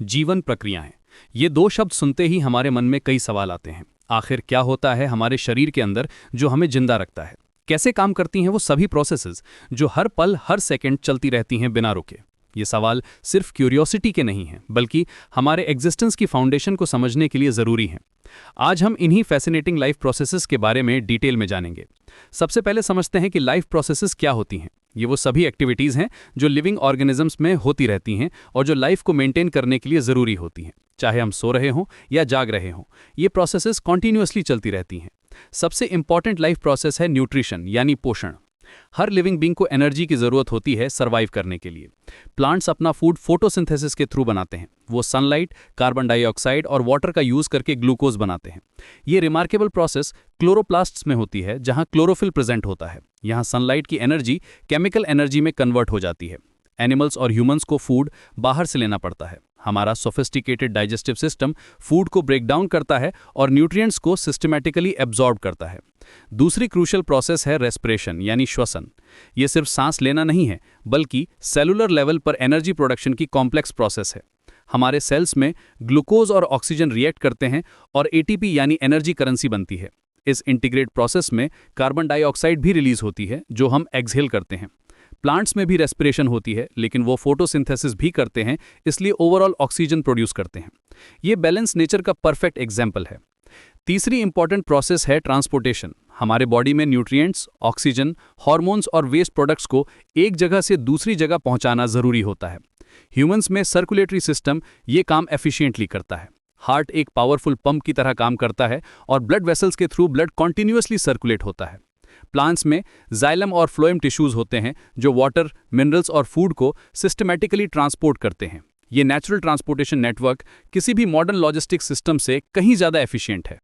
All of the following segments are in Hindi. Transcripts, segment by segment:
जीवन प्रक्रियाएं। ये दो शब्द सुनते ही हमारे मन में कई सवाल आते हैं। आखिर क्या होता है हमारे शरीर के अंदर जो हमें जिंदा रखता है? कैसे काम करती हैं वो सभी प्रोसेसेस जो हर पल हर सेकंड चलती रहती हैं बिना रुके? ये सवाल सिर्फ क्यूरियोसिटी के नहीं हैं, बल्कि हमारे एग्जिस्टेंस की फाउंडेशन को समझने के लिए ज़रूरी हैं। आज हम इन्हीं फैसिनेटिंग लाइफ प्रोसेसेस के बारे में डिटेल में जानेंगे। सबसे पहले समझते हैं कि लाइफ प्रोसेसेस क्या होती हैं। ये वो सभी एक्टिविटीज़ हैं जो लिविंग ऑर्गेनिजम्स में होती रहती हैं और जो लाइफ को मेंटेन करने के लिए ज़रूरी होती हैं। चाहे हम सो रहे हों या जाग रहे हों, ये प्रोसेसेस कॉन्टिन्यूसली चलती रहती हैं। सबसे इंपॉर्टेंट लाइफ प्रोसेस है न्यूट्रिशन यानी पोषण। हर लिविंग बींग को एनर्जी की ज़रूरत होती है सर्वाइव करने के लिए। प्लांट्स अपना फूड फोटोसिंथेसिस के थ्रू बनाते हैं। वो सनलाइट, कार्बन डाइऑक्साइड और वाटर का यूज़ करके ग्लूकोज बनाते हैं। ये रिमार्केबल प्रोसेस क्लोरोप्लास्ट्स में होती है, जहां क्लोरोफिल प्रेजेंट होता है। यहाँ सनलाइट की एनर्जी केमिकल एनर्जी में कन्वर्ट हो जाती है। एनिमल्स और ह्यूमंस को फूड बाहर से लेना पड़ता है। हमारा सोफिस्टिकेटेड डाइजेस्टिव सिस्टम फूड को ब्रेक डाउन करता है और न्यूट्रिएंट्स को सिस्टमैटिकली एब्जॉर्ब करता है। दूसरी क्रूशियल प्रोसेस है रेस्पिरेशन यानी श्वसन। ये सिर्फ सांस लेना नहीं है, बल्कि सेलुलर लेवल पर एनर्जी प्रोडक्शन की कॉम्प्लेक्स प्रोसेस है। हमारे सेल्स में ग्लूकोज और ऑक्सीजन रिएक्ट करते हैं और एटीपी यानी एनर्जी करेंसी बनती है। इस इंटीग्रेट प्रोसेस में कार्बन डाइऑक्साइड भी रिलीज होती है, जो हम एक्सहेल करते हैं। प्लांट्स में भी रेस्पिरेशन होती है, लेकिन वो फोटोसिंथेसिस भी करते हैं, इसलिए ओवरऑल ऑक्सीजन प्रोड्यूस करते हैं। ये बैलेंस नेचर का परफेक्ट एग्जाम्पल है। तीसरी इंपॉर्टेंट प्रोसेस है ट्रांसपोर्टेशन। हमारे बॉडी में न्यूट्रिएंट्स, ऑक्सीजन, हार्मोन्स और वेस्ट प्रोडक्ट्स को एक जगह से दूसरी जगह पहुंचाना जरूरी होता है। ह्यूमंस में सर्कुलेटरी सिस्टम ये काम एफिशिएंटली करता है। हार्ट एक पावरफुल पंप की तरह काम करता है और ब्लड वेसल्स के थ्रू ब्लड कॉन्टिन्यूअसली सर्कुलेट होता है। प्लांट्स में जाइलम और फ्लोएम टिश्यूज होते हैं जो वाटर, मिनरल्स और फूड को सिस्टमैटिकली ट्रांसपोर्ट करते हैं। ये नेचुरल ट्रांसपोर्टेशन नेटवर्क किसी भी मॉडर्न लॉजिस्टिक सिस्टम से कहीं ज़्यादा एफिशिएंट है।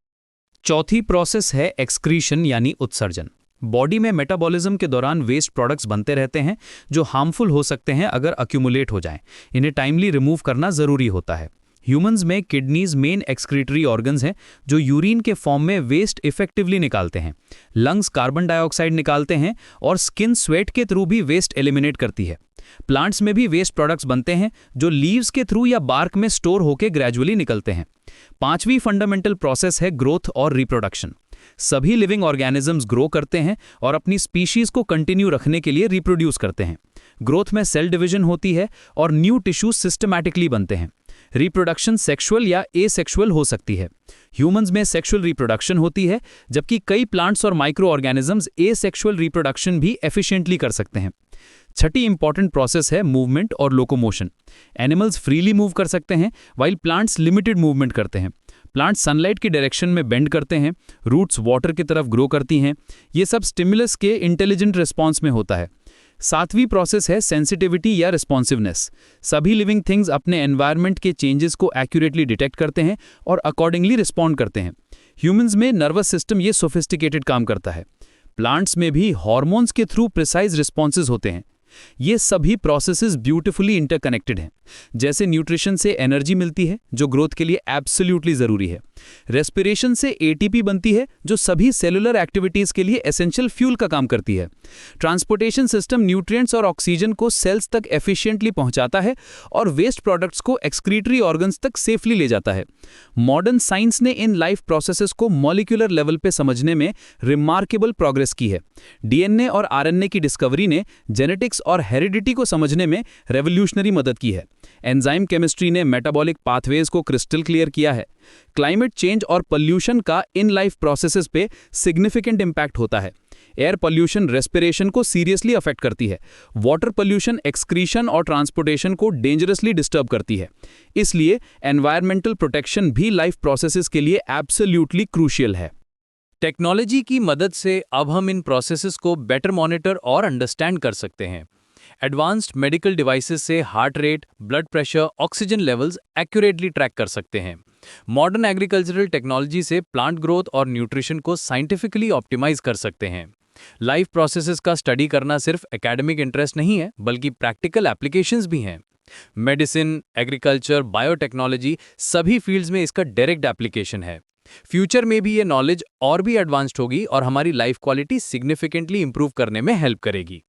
चौथी प्रोसेस है एक्सक्रीशन यानी उत्सर्जन। बॉडी में मेटाबॉलिज्म के दौरान वेस्ट प्रोडक्ट्स बनते रहते हैं जो हार्मफुल हो सकते हैं अगर अक्यूमुलेट हो जाएं। इन्हें टाइमली रिमूव करना ज़रूरी होता है। ह्यूमंस में किडनीज मेन एक्सक्रीटरी ऑर्गन्स हैं जो यूरिन के फॉर्म में वेस्ट इफेक्टिवली निकालते हैं। लंग्स कार्बन डाइऑक्साइड निकालते हैं और स्किन स्वेट के थ्रू भी वेस्ट एलिमिनेट करती है। प्लांट्स में भी वेस्ट प्रोडक्ट्स बनते हैं जो लीव्स के थ्रू या बार्क में स्टोर होकर ग्रेजुअली निकलते हैं। पांचवी फंडामेंटल प्रोसेस है ग्रोथ और रिप्रोडक्शन। सभी लिविंग ऑर्गेनिजम्स ग्रो करते हैं और अपनी स्पीशीज को कंटिन्यू रखने के लिए रिप्रोड्यूस करते हैं। ग्रोथ में सेल डिवीजन होती है और न्यू टिश्यूज सिस्टमैटिकली बनते हैं। रिप्रोडक्शन सेक्सुअल या एसेक्सुअल हो सकती है। ह्यूमंस में सेक्सुअल रिप्रोडक्शन होती है, जबकि कई प्लांट्स और माइक्रो ऑर्गेनिजम्स एसेक्सुअल रिप्रोडक्शन भी एफिशिएंटली कर सकते हैं। छठी इंपॉर्टेंट प्रोसेस है मूवमेंट और लोकोमोशन। एनिमल्स फ्रीली मूव कर सकते हैं, वाइल प्लांट्स लिमिटेड मूवमेंट करते हैं। प्लांट्स सनलाइट की डायरेक्शन में बेंड करते हैं, रूट्स वाटर की तरफ ग्रो करती हैं। ये सब स्टिमुलस के इंटेलिजेंट रिस्पॉन्स में होता है। सातवीं प्रोसेस है सेंसिटिविटी या रिस्पॉन्सिवनेस। सभी लिविंग थिंग्स अपने एनवायरनमेंट के चेंजेस को एक्यूरेटली डिटेक्ट करते हैं और अकॉर्डिंगली रिस्पॉन्ड करते हैं। ह्यूमंस में नर्वस सिस्टम ये सोफिस्टिकेटेड काम करता है। प्लांट्स में भी हार्मोन्स के थ्रू प्रिसाइज रिस्पॉन्सेज होते हैं। ये सभी प्रोसेसेस ब्यूटिफुली इंटरकनेक्टेड हैं। जैसे न्यूट्रिशन से एनर्जी मिलती है जो ग्रोथ के लिए एब्सोल्युटली ज़रूरी है। रेस्पिरेशन से एटीपी बनती है जो सभी सेलुलर एक्टिविटीज़ के लिए एसेंशियल फ्यूल का काम करती है। ट्रांसपोर्टेशन सिस्टम न्यूट्रिएंट्स और ऑक्सीजन को सेल्स तक एफिशिएंटली पहुंचाता है और वेस्ट प्रोडक्ट्स को एक्सक्रीटरी ऑर्गन्स तक सेफली ले जाता है। मॉडर्न साइंस ने इन लाइफ प्रोसेसेस को मॉलिक्यूलर लेवल पे समझने में रिमार्केबल प्रोग्रेस की है। डीएनए और आरएनए की डिस्कवरी ने जेनेटिक्स और हेरिडिटी को समझने में रेवोल्यूशनरी मदद की है। एंजाइम केमिस्ट्री ने मेटाबॉलिक पाथवेज को क्रिस्टल क्लियर किया है। क्लाइमेट चेंज और पोल्यूशन का इन लाइफ प्रोसेसेस पे सिग्निफिकेंट इंपैक्ट होता है। एयर पोल्यूशन रेस्पिरेशन को सीरियसली अफेक्ट करती है। वाटर पोल्यूशन एक्सक्रीशन और ट्रांसपोर्टेशन को डेंजरसली डिस्टर्ब करती है। इसलिए एनवायरमेंटल प्रोटेक्शन भी लाइफ प्रोसेसेस के लिए एब्सोल्युटली क्रूशियल है। टेक्नोलॉजी की मदद से अब हम इन प्रोसेसेस को बेटर मॉनिटर और अंडरस्टैंड कर सकते हैं। एडवांस्ड मेडिकल डिवाइसेस से heart rate, blood pressure, oxygen levels accurately track कर सकते हैं। मॉडर्न एग्रीकल्चरल टेक्नोलॉजी से प्लांट ग्रोथ और न्यूट्रिशन को साइंटिफिकली ऑप्टिमाइज कर सकते हैं। लाइफ प्रोसेसेस का स्टडी करना सिर्फ एकेडमिक इंटरेस्ट नहीं है, बल्कि प्रैक्टिकल एप्लीकेशंस भी हैं। मेडिसिन, एग्रीकल्चर, बायोटेक्नोलॉजी सभी फील्ड्स में इसका डायरेक्ट एप्लीकेशन है। फ्यूचर में भी ये नॉलेज और भी एडवांस्ड होगी और हमारी लाइफ क्वालिटी सिग्निफिकेंटली इंप्रूव करने में हेल्प करेगी।